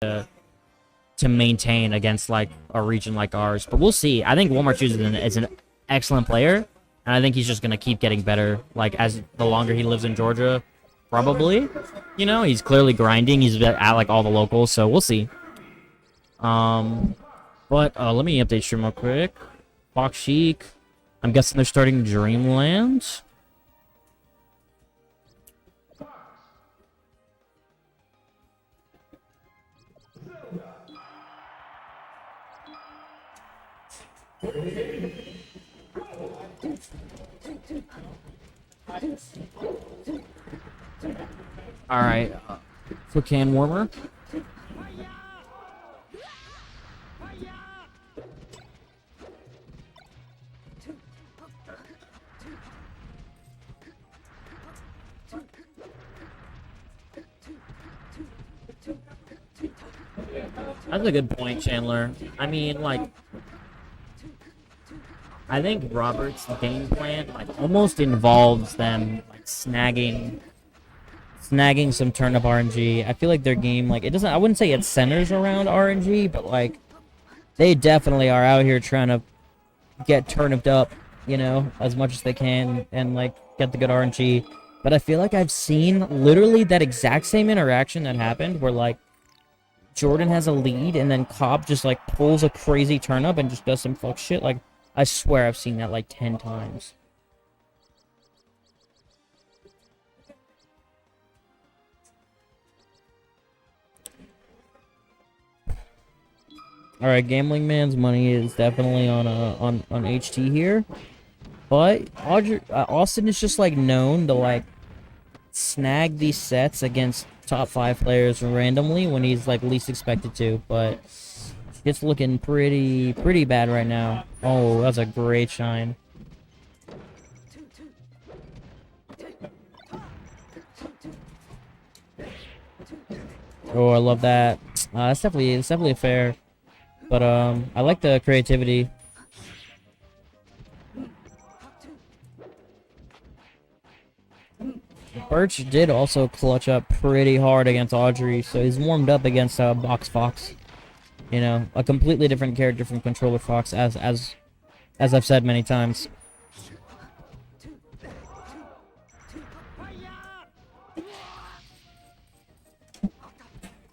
to maintain against like a region like ours. But we'll see. I think Walmart Shoes is an excellent player, and I think he's just gonna keep getting better. Like as the longer he lives in Georgia, probably. You know, he's clearly grinding. He's at like all the locals, so we'll see. But let me update stream real quick. Fox Chic. I'm guessing they're starting Dreamland. All right, quick can warmer. That's a good point, Chandler. I mean, like, I think Robert's game plan like almost involves them like snagging some turnip RNG. I feel like their game, like, it doesn't, I wouldn't say it centers around RNG, but like they definitely are out here trying to get turniped up, you know, as much as they can and like get the good RNG. But I feel like I've seen literally that exact same interaction that happened where like Jordan has a lead and then Cobb just like pulls a crazy turnip and just does some fuck shit. Like, I swear I've seen that like 10 times. All right, Gambling Man's money is definitely on HT here, but Austin is just like known to like snag these sets against top 5 players randomly when he's like least expected to, but it's looking pretty bad right now. Oh, that's a great shine. Oh, I love that. It's definitely fair. But I like the creativity. Birch did also clutch up pretty hard against Audrey, so he's warmed up against Box Fox. You know, a completely different character from Controller Fox, as I've said many times.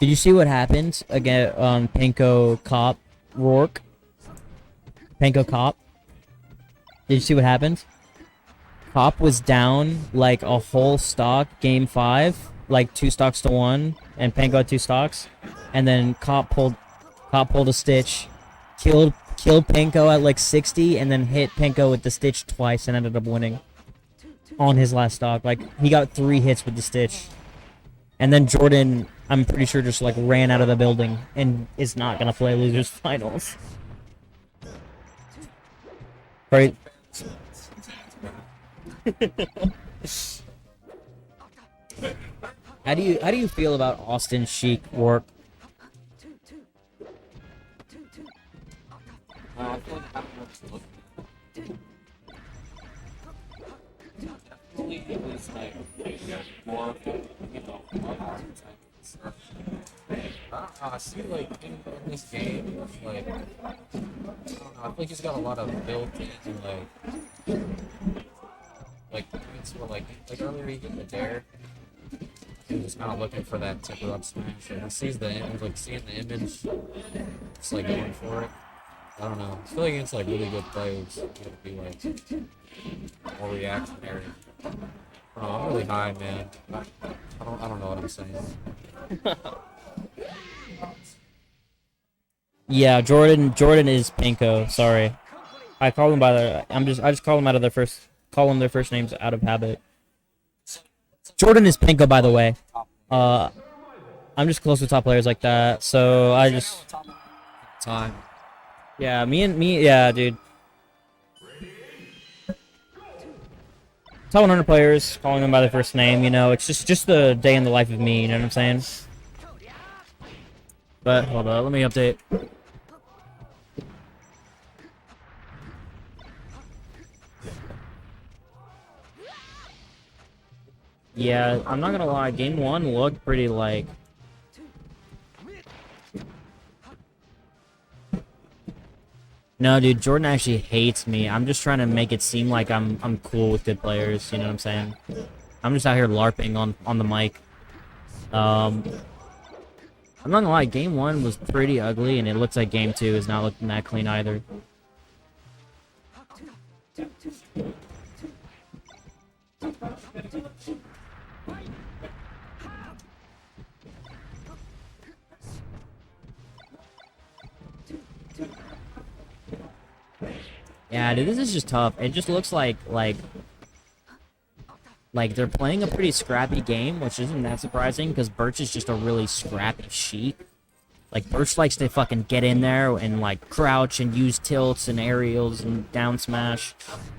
Did you see what happened again on Panko Cop Rourke? Panko Cop? Did you see what happened? Cop was down like a whole stock game 5, like 2 stocks to 1, and Panko had 2 stocks, and then Cop pulled a Stitch, killed Panko at like 60, and then hit Panko with the Stitch twice and ended up winning on his last stock. Like, he got 3 hits with the Stitch. And then Jordan, I'm pretty sure, just like ran out of the building and is not gonna play losers finals. Right? How do you feel about Austin Chic work? I feel like I have enough to look at. It was like more, you know, I see like in this game, like I don't know, I think he's got a lot of built-in like points where like earlier he hit the dare. He was kind of looking for that tipper up smash, and he sees the image, like seeing the image, just like going for it. I don't know. I feel like against like really good players, it would be like more reactionary. Oh, I'm really high, man. I don't know what I'm saying. Yeah, Jordan is Panko. Sorry, I call them by their. I just call them out of their first. Call them their first names out of habit. Jordan is Panko, by the way. I'm just close to top players like that, so I just. Time. Yeah, yeah, dude. Top 100 players, calling them by their first name, you know, it's just the day in the life of me, you know what I'm saying? But, hold on, let me update. Yeah, I'm not gonna lie, game 1 looked pretty, like... No, dude, Jordan actually hates me. I'm just trying to make it seem like I'm cool with good players. You know what I'm saying? I'm just out here LARPing on the mic. I'm not gonna lie, game 1 was pretty ugly, and it looks like game 2 is not looking that clean either. Yeah, dude, this is just tough. It just looks like they're playing a pretty scrappy game, which isn't that surprising because Birch is just a really scrappy sheep. Like, Birch likes to fucking get in there and, like, crouch and use tilts and aerials and down smash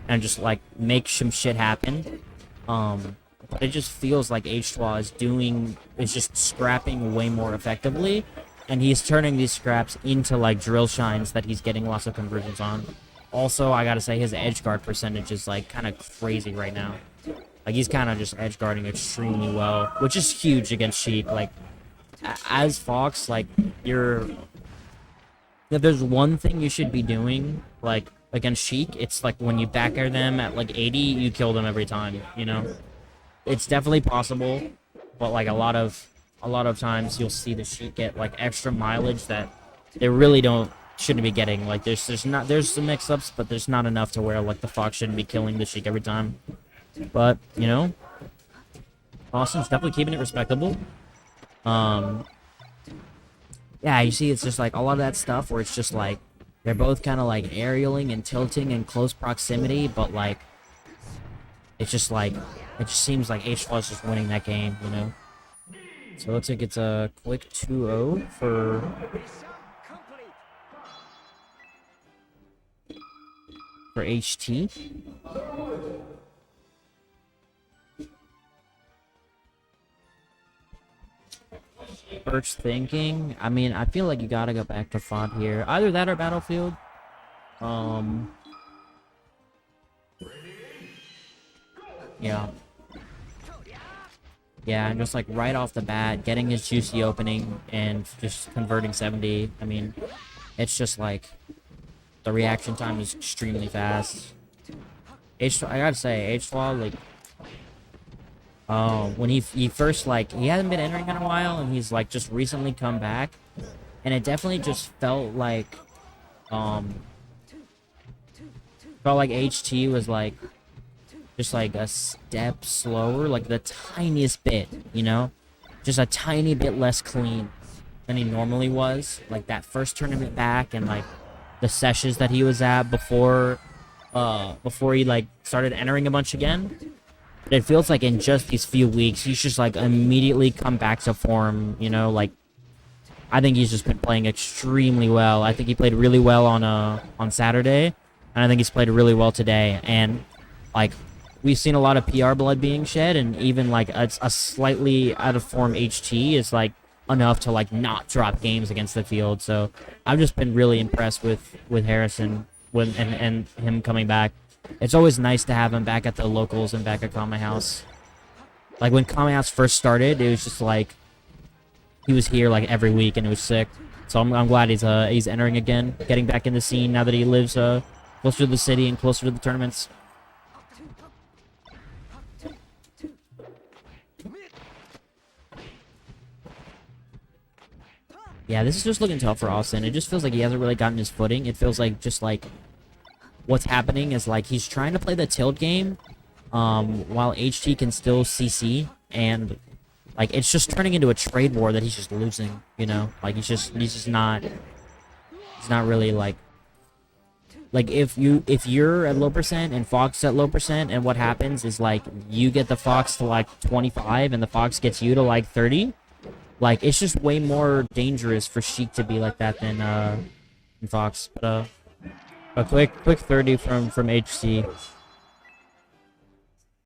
and just, like, make some shit happen. But it just feels like htwa is just scrapping way more effectively, and he's turning these scraps into, like, drill shines that he's getting lots of conversions on. Also, I gotta say, his edge guard percentage is, like, kind of crazy right now. Like, he's kind of just edge guarding extremely well, which is huge against Sheik. Like, as Fox, like, if there's one thing you should be doing, like, against Sheik, it's, like, when you back air them at, like, 80, you kill them every time, you know? It's definitely possible, but, like, a lot of times you'll see the Sheik get, like, extra mileage that they really shouldn't be getting. Like, there's some mix-ups, but there's not enough to where, like, the Fox shouldn't be killing the Sheik every time. But, you know, Austin's definitely keeping it respectable. Yeah, you see, it's just, like, a lot of that stuff where it's just, like, they're both kind of, like, aerialing and tilting in close proximity, but, like, it's just, like, it just seems like htwa is just winning that game, you know? So it looks like it's a quick 2-0 for HT. Birch thinking. I mean, I feel like you gotta go back to font here. Either that or Battlefield. Yeah. Yeah, and just like right off the bat, getting his juicy opening and just converting 70. I mean, it's just like the reaction time is extremely fast. I gotta say, htwa, like, when he first, like, he hasn't been entering in a while, and he's, like, just recently come back, and it definitely just felt like HT was, like, just, like, a step slower, like, the tiniest bit, you know? Just a tiny bit less clean than he normally was. Like, that first tournament back, and, like, the sessions that he was at before he, like, started entering a bunch again. It feels like in just these few weeks, he's just, like, immediately come back to form, you know? Like, I think he's just been playing extremely well. I think he played really well on Saturday, and I think he's played really well today. And, like, we've seen a lot of PR blood being shed, and even, like, a slightly out-of-form HT is, like, enough to, like, not drop games against the field. So I've just been really impressed with Harrison and him coming back. It's always nice to have him back at the locals and back at Kame House. Like, when Kame House first started, it was just, like, he was here, like, every week, and it was sick. So I'm glad he's entering again, getting back in the scene now that he lives closer to the city and closer to the tournaments. Yeah, this is just looking tough for Austin. It just feels like he hasn't really gotten his footing. It feels like just, like, what's happening is, like, he's trying to play the tilt game, while HT can still CC, and, like, it's just turning into a trade war that he's just losing, you know? Like, he's not really, like, if you're at low percent and Fox at low percent, and what happens is, like, you get the Fox to, like, 25, and the Fox gets you to, like, 30, like, it's just way more dangerous for Sheik to be like that than Fox. But a quick 30 from HC.